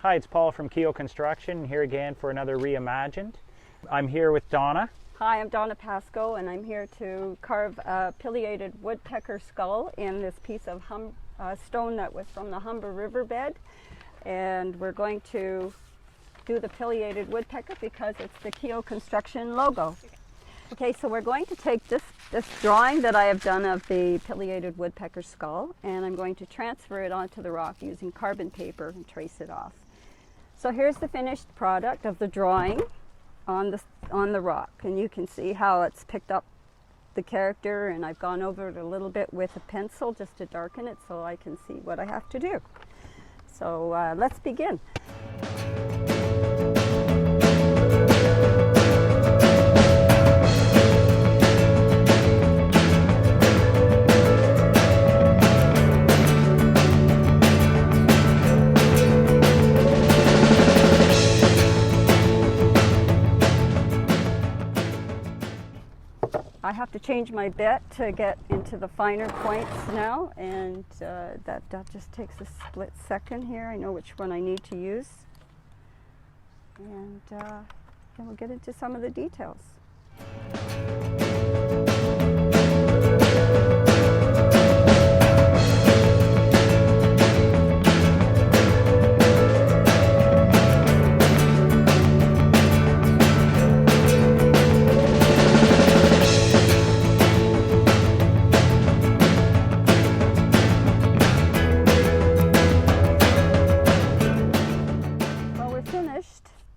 Hi, it's Paul from Keo Construction, here again for another Reimagined. I'm here with Donna. Hi, I'm Donna Pasco, and I'm here to carve a pileated woodpecker skull in this piece of stone that was from the Humber riverbed. And we're going to do the pileated woodpecker because it's the Keo Construction logo. Okay, so we're going to take this drawing that I have done of the pileated woodpecker skull, and I'm going to transfer it onto the rock using carbon paper and trace it off. So here's the finished product of the drawing on the rock, and you can see how it's picked up the character, and I've gone over it a little bit with a pencil just to darken it so I can see what I have to do. So let's begin. I have to change my bit to get into the finer points now, and that just takes a split second here. I know which one I need to use, and then we'll get into some of the details.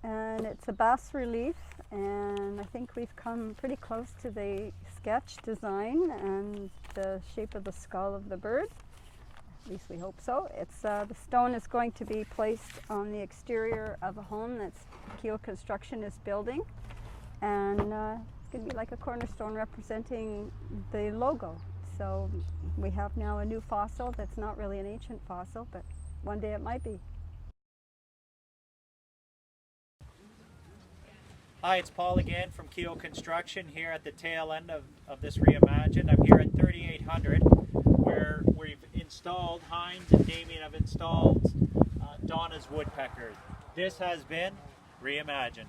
And it's a bas relief, and I think we've come pretty close to the sketch design and the shape of the skull of the bird. At least we hope so. It's the stone is going to be placed on the exterior of a home that's Keo Construction is building, and it's going to be like a cornerstone representing the logo. So we have now a new fossil that's not really an ancient fossil, but one day it might be. Hi, it's Paul again from Keo Construction here at the tail end of this Reimagined. I'm here at 3800 where we've installed, Hines and Damien have installed Donna's woodpecker. This has been Reimagined.